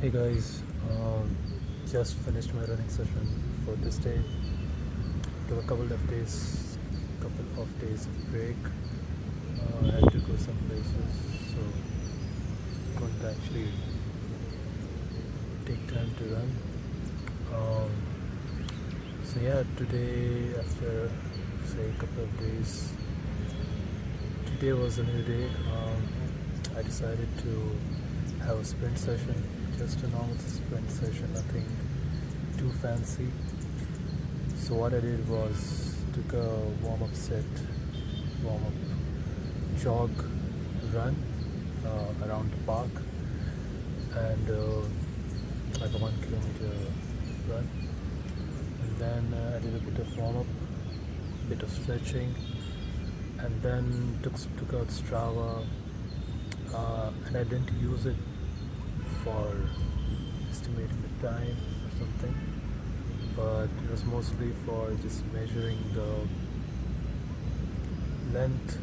Hey guys, just finished my running session for this day. Took a couple of days of break. I had to go some places, so couldn't actually take time to run. Um, so yeah, today after say a couple of days, today was a new day. I decided to have a sprint session, just a normal sprint session, nothing too fancy. So what I did was took a warm up jog, run around the park, and like a 1 kilometer run. And then I did a bit of warm up, bit of stretching, and then took out Strava, and I didn't use it for estimating the time or something, but it was mostly for just measuring the length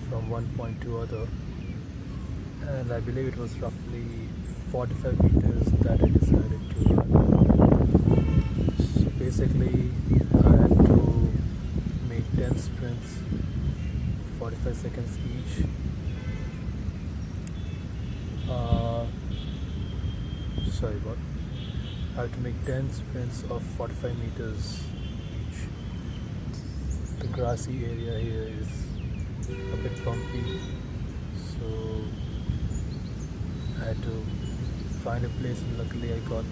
from one point to other, and I believe it was roughly 45 meters that I decided to run. So basically I had to make 10 sprints, 45 seconds each. Sorry, what? I have to make 10 sprints of 45 meters each. The grassy area here is a bit bumpy, so I had to find a place, and luckily I got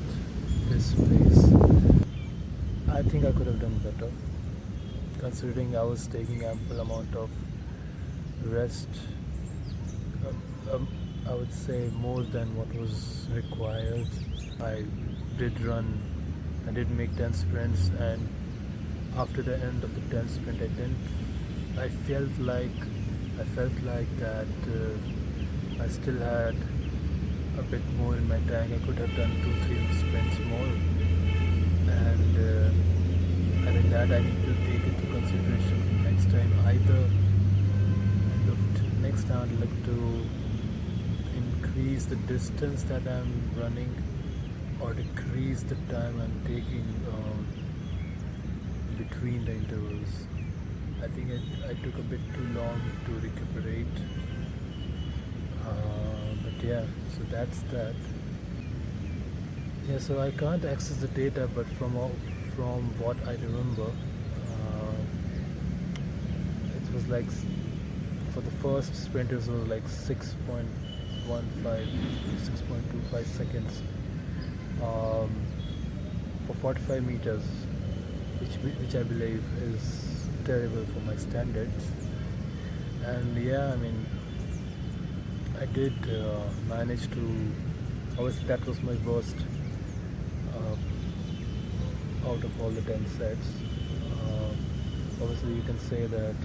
this place. I think I could have done better, considering I was taking ample amount of rest. I would say more than what was required. I did run, I did make 10 sprints, and after the end of the 10th sprint, I felt like that I still had a bit more in my tank. I could have done 2-3 sprints more, and I think that I need to take into consideration next time. Next time I'd look to increase the distance that I'm running or decrease the time I'm taking between the intervals. I think I took a bit too long to recuperate, but yeah, so that's that. Yeah, so I can't access the data, but from what I remember, it was like for the first sprint it was like 6.25 seconds for 45 meters, which I believe is terrible for my standards. And yeah, I mean, I did manage to. Obviously, that was my worst out of all the 10 sets. Obviously, you can say that.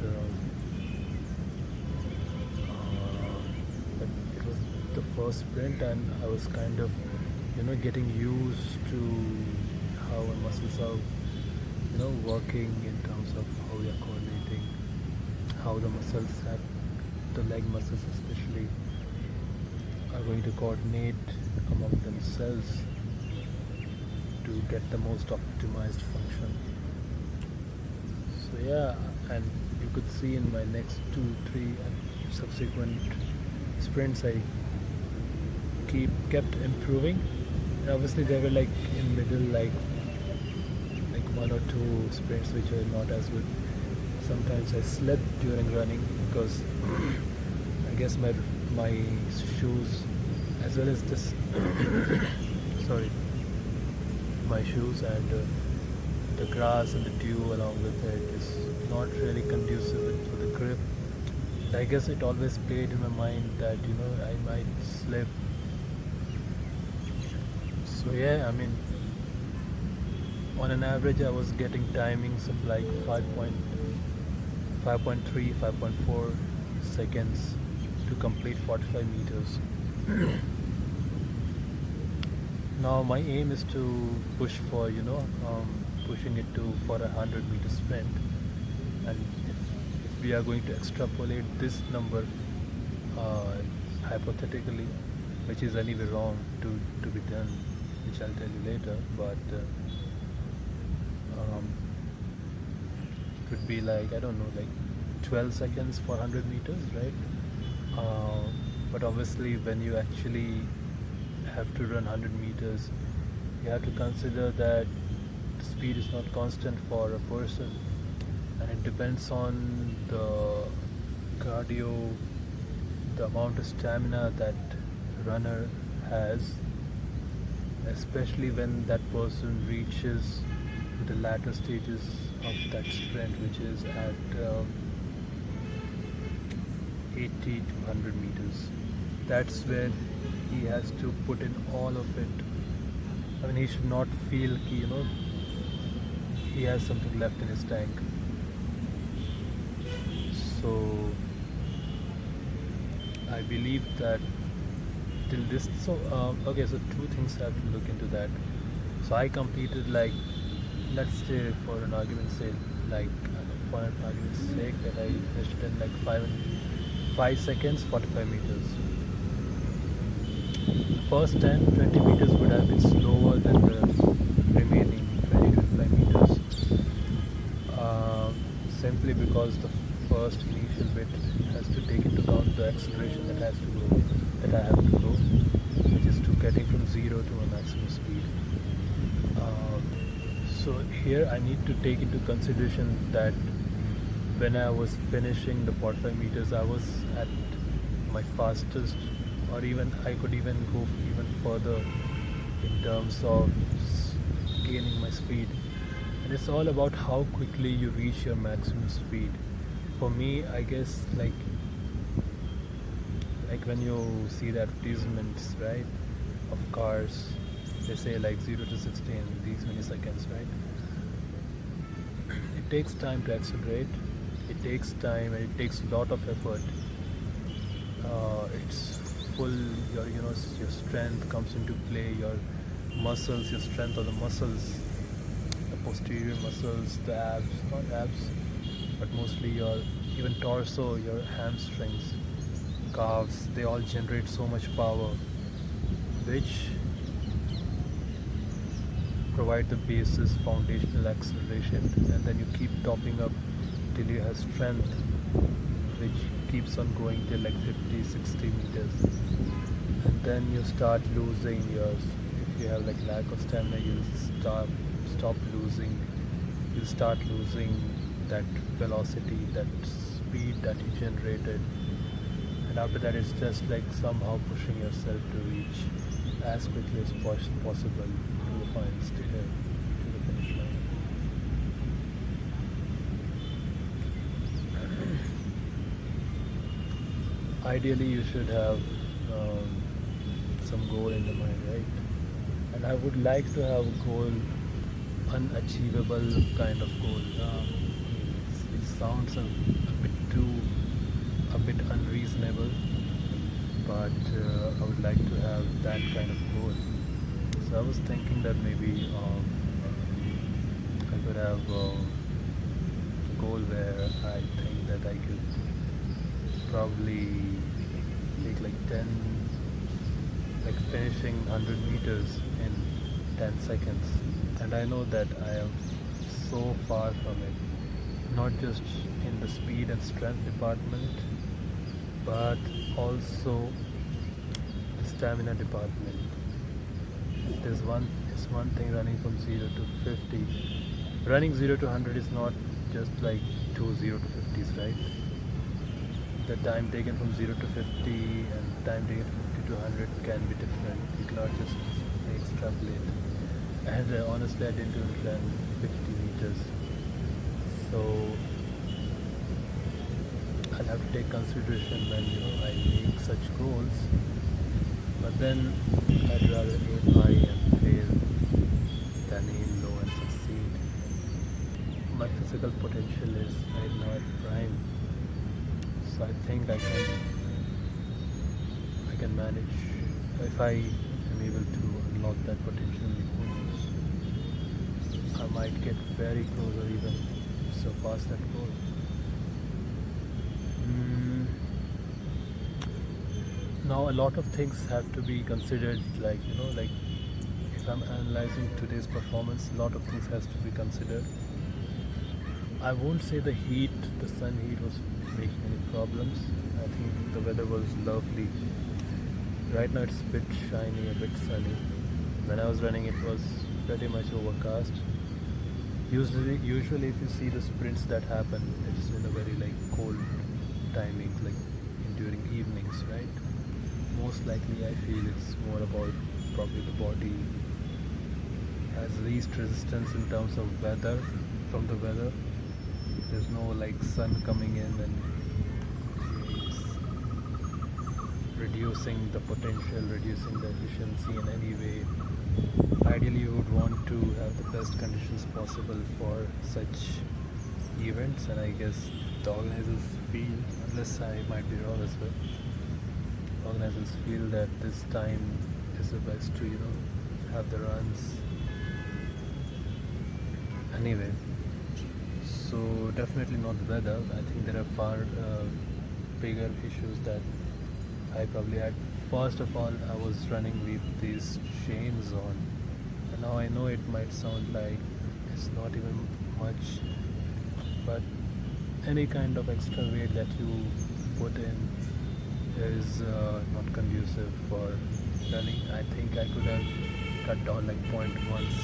But it was the first sprint, and I was kind of, getting used to how my muscles are, working in terms of how we are coordinating, how the muscles have, the leg muscles especially, are going to coordinate among themselves to get the most optimized function. So yeah, and you could see in my next 2-3 and subsequent sprints I kept improving. And obviously there were like in middle like one or two sprints which were not as good. Sometimes I slept during running because I guess my shoes, as well as this sorry, my shoes and the grass and the dew along with it is not really conducive for the grip. I guess it always played in my mind that I might slip. So yeah, I mean, on an average I was getting timings of like 5.3, 5.4 seconds to complete 45 meters. Now my aim is to push for pushing it to for a 100-meter sprint, and if we are going to extrapolate this number hypothetically, which is anyway wrong to be done, which I'll tell you later. But could be like, I don't know, like 12 seconds for 100 meters, right? Uh, but obviously, when you actually have to run 100 meters, you have to consider that the speed is not constant for a person, and it depends on the cardio, the amount of stamina that runner has, especially when that person reaches the latter stages of that sprint, which is at 80 to 100 meters. That's where he has to put in all of it. I mean, he should not feel he has something left in his tank. So I believe that till this. So okay, so two things have to look into that. So I completed, like, let's say for an argument's sake, like for an argument's sake, that I finished in like 5 seconds 45 meters. The first 10-20 meters would have been slower than the remaining 20-25 meters, simply because the first initial bit has to take into account the acceleration that I have to go, which is to getting from 0 to a maximum speed. So here I need to take into consideration that when I was finishing the 45 meters, I was at my fastest, or even I could even go even further in terms of gaining my speed. And it's all about how quickly you reach your maximum speed. For me, I guess, like when you see the advertisements, right, of cars, they say like 0 to 60 in these many seconds, right? It takes time to accelerate. It takes time and it takes a lot of effort. It's full. Your strength comes into play. Your muscles, your strength of the muscles, the posterior muscles, the abs, not abs, but mostly your even torso, your hamstrings, calves. They all generate so much power, which provide the basis, foundational acceleration, and then you keep topping up till you have strength, which keeps on going till like 50, 60 meters, and then you start losing yours. If you have like lack of stamina, you stop losing. You start losing that velocity, that speed that you generated, and after that, it's just like somehow pushing yourself to reach as quickly as possible to the final to the finish line. Ideally, you should have some goal in the mind, right? And I would like to have a goal, unachievable kind of goal. It sounds a bit unreasonable, but I would like to have that kind of goal. So I was thinking that maybe I could have a goal where I think that I could probably take like 10, like finishing 100 meters in 10 seconds. And I know that I am so far from it, not just in the speed and strength department, but also the stamina department. It's one thing running from 0 to 50. Running 0 to 100 is not just like 2 0 to 50s, right? The time taken from 0 to 50 and time taken from 50 to 100 can be different. You cannot just extrapolate. And honestly, I didn't even run 50 meters. So I'll have to take consideration when I make such goals. But then I'd rather aim high and fail than aim low and succeed. My physical potential is right now at prime, so I think I can manage. If I am able to unlock that potential, who knows? I might get very close or even surpass that goal. Now a lot of things have to be considered, like like if I'm analyzing today's performance, a lot of things has to be considered. I won't say the heat, the sun heat was making any problems. I think the weather was lovely. Right now it's a bit shiny, a bit sunny. When I was running, it was pretty much overcast. Usually, if you see the sprints that happen, it's in a very like cold timing, like during evenings, right? Most likely, I feel it's more about probably the body has least resistance in terms of weather from the weather. There's no like sun coming in and it's reducing the potential, reducing the efficiency in any way. Ideally, you would want to have the best conditions possible for such events, and I guess the organizers feel, unless I might be wrong as well, organizers feel that this time is the best to have the runs. Anyway, so definitely not the weather. I think there are far bigger issues that I probably had. First of all, I was running with these chains on, and now I know it might sound like it's not even much, but any kind of extra weight that you put in is not conducive for running. I think I could have cut down like 0.1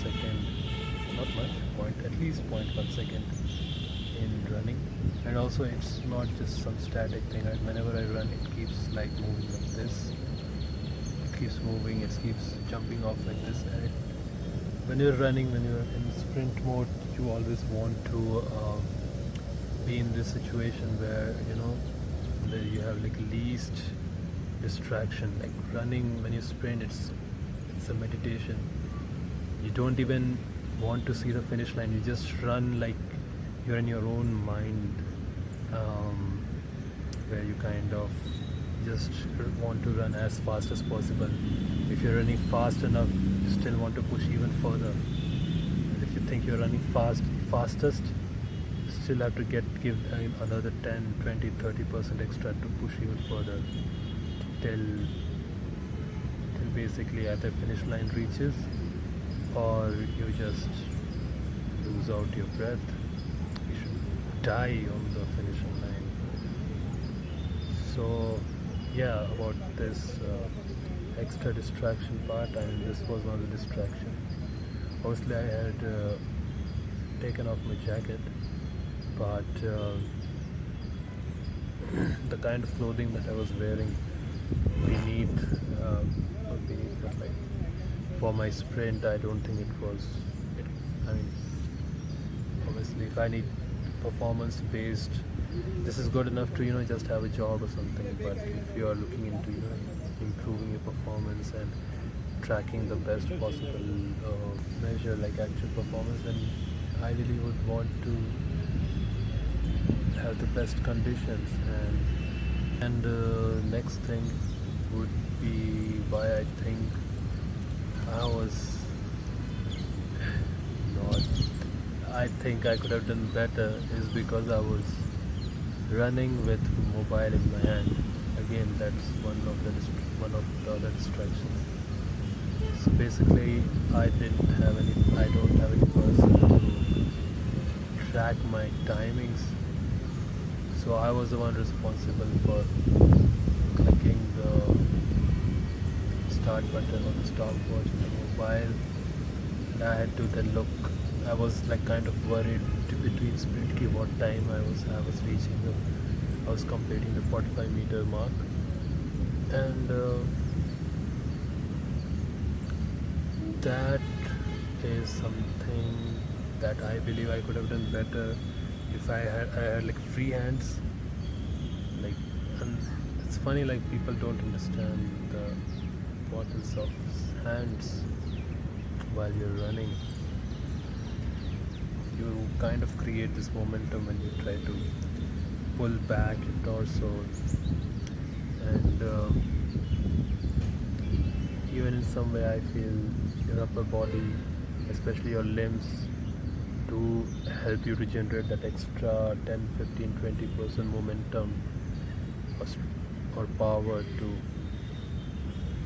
second, not much, at least 0.1 second in running. And also it's not just some static thing. Whenever I run, it keeps like moving like this. It keeps moving, it keeps jumping off like this. And when you're running, when you're in sprint mode, you always want to be in this situation where where you have like least distraction. Like running, when you sprint, it's a meditation. You don't even want to see the finish line. You just run like you're in your own mind, where you kind of just want to run as fast as possible. If you're running fast enough, you still want to push even further. If you think you're running fastest, you still have to give another 10, 20, 30% extra to push even further till basically at the finish line reaches, or you just lose out your breath. You should die on the finishing line. So yeah, about this extra distraction part, this was not a distraction. Obviously I had taken off my jacket, but the kind of clothing that I was wearing but like for my sprint, I don't think it was obviously if I need performance based, this is good enough to just have a job or something. But if you are looking into improving your performance and tracking the best possible measure like actual performance, then I really would want to have the best conditions. And next thing would be why I think I was not, I think I could have done better, is because I was running with mobile in my hand. Again, that's one of the other distractions. So basically, I don't have any person to track my timings. So I was the one responsible for clicking the start button on the stopwatch in the mobile. And I had to then look. I was like kind of worried between sprint key what time I was reaching. I was completing the 45-meter mark, and that is something that I believe I could have done better if I had like free hands. Like, and it's funny, like people don't understand the importance of hands while you're running. You kind of create this momentum when you try to pull back your torso, and even in some way I feel your upper body, especially your limbs, to help you to generate that extra 10, 15, 20% momentum or power to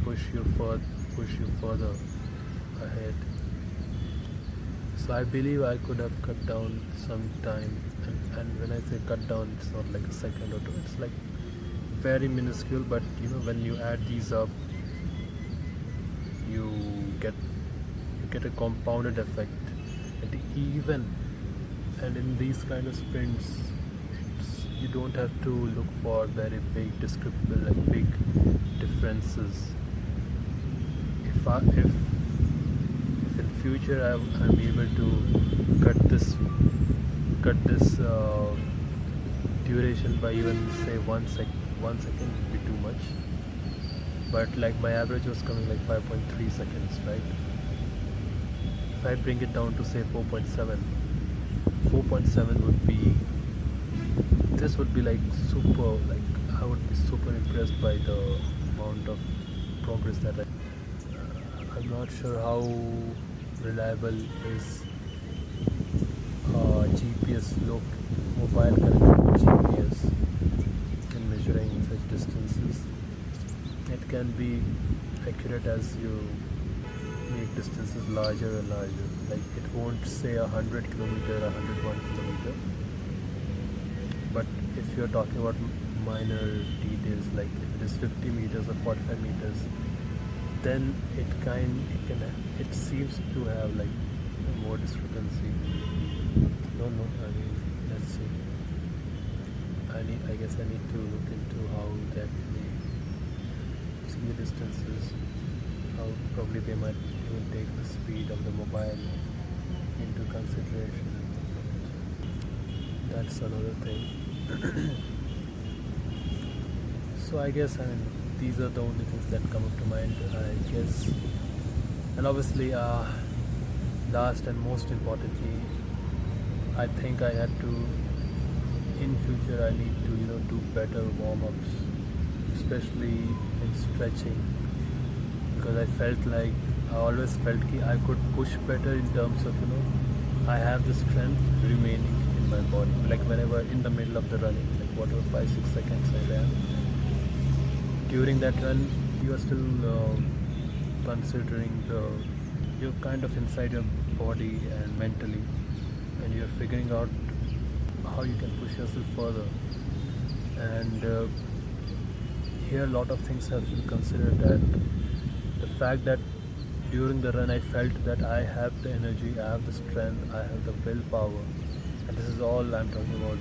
push you further ahead. So I believe I could have cut down some time, and when I say cut down, it's not like a second or two. It's like very minuscule, but when you add these up, you get you get a compounded effect. And even and in these kind of sprints, you don't have to look for very big descriptive and big differences. If in future I'm able to cut this duration by even say 1 second would be too much, but like my average was coming like 5.3 seconds, right? If I bring it down to say 4.7 would be, this would be like super, like I would be super impressed by the amount of progress that I'm not sure how reliable is GPS mobile connected GPS in measuring such distances. It can be accurate as you make distances larger and larger. Like it won't say 100 kilometer, 101 kilometer. But if you're talking about minor details, like if it is 50 meters or 45 meters, then it seems to have like more discrepancy. No, I mean, let's see. I guess I need to look into how they actually see the distances. How probably they might even take the speed of the mobile into consideration. That's another thing. So I guess these are the only things that come up to mind, I guess. And obviously, last and most importantly, I think I had to, in future, I need to do better warm-ups, especially in stretching, because I always felt that I could push better in terms of I have the strength remaining in my body. Like whenever in the middle of the running, like whatever 5-6 seconds I ran, during that run you are still considering you're kind of inside your body and mentally, and you're figuring out how you can push yourself further. And here a lot of things have to be considered. That the fact that during the run I felt that I have the energy, I have the strength, I have the willpower, and this is all I'm talking about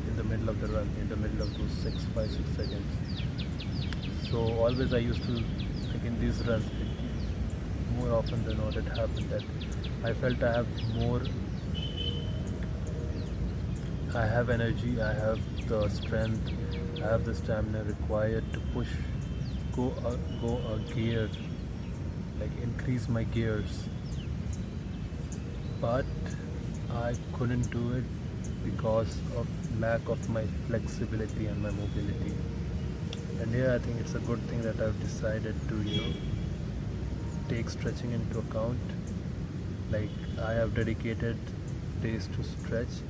in the middle of the run, in the middle of those 5-6 seconds. So always I used to, like in these runs, more often than not it happened that I felt I have energy, I have the strength, I have the stamina required to push, go a gear, like increase my gears. But I couldn't do it because of lack of my flexibility and my mobility. And here I think it's a good thing that I've decided to take stretching into account. Like I have dedicated days to stretch.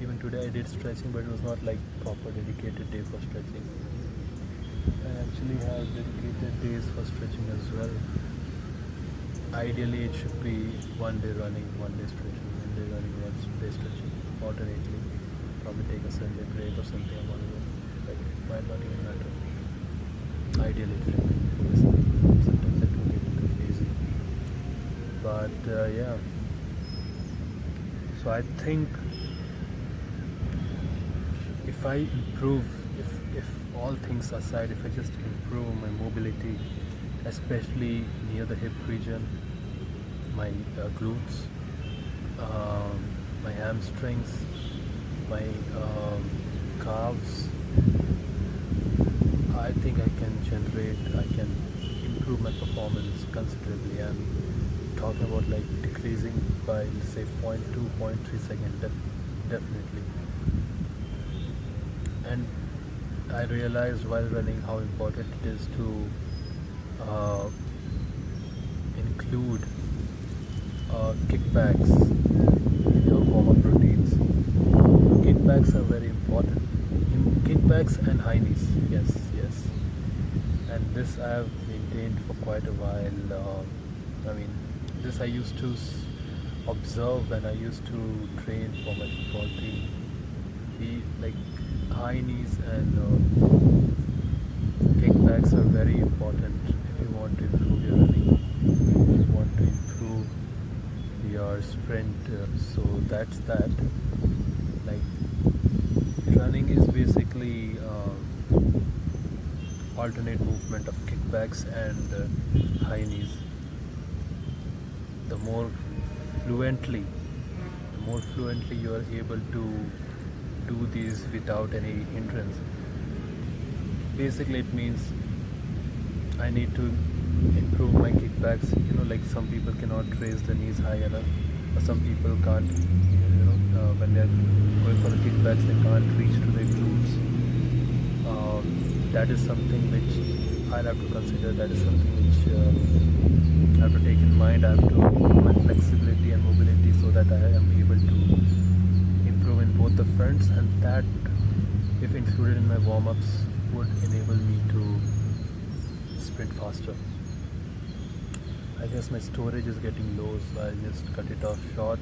Even today I did stretching, but it was not like proper dedicated day for stretching. I actually have dedicated days for stretching as well. Ideally it should be one day running, one day stretching, one day running, one day stretching, alternately. Probably take a Sunday break or something along the way. Like it might not even matter. Ideally it should be. Sometimes I do get a bit lazy. But yeah. So I think if I improve, if all things aside, if I just improve my mobility, especially near the hip region, my glutes, my hamstrings, my calves, I think I can improve my performance considerably. I'm talking about like decreasing by say 0.2, 0.3 seconds, definitely. And I realized while running how important it is to include kickbacks in your warm-up routines. Kickbacks are very important. Kickbacks and high knees, yes. This I have maintained for quite a while. I mean, this I used to observe when I used to train for my football team. We like high knees and kickbacks are very important if you want to improve your running, if you want to improve your sprint. So that's that. Like running is basically alternate movement of kickbacks and high knees. The more fluently, the more fluently you are able to do these without any hindrance. Basically, it means I need to improve my kickbacks. Like some people cannot raise the knees high enough, or some people can't. When they're going for the kickbacks, they can't reach to their glutes. That is something which I'll have to consider. That is something which I have to take in mind. I have to improve my flexibility and mobility so that I am able to improve in both the fronts, and that, if included in my warm-ups, would enable me to sprint faster. I guess my storage is getting low, so I'll just cut it off short.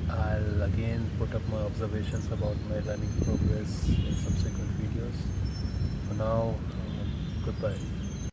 I'll again put up my observations about my running progress in subsequent videos. For now, goodbye.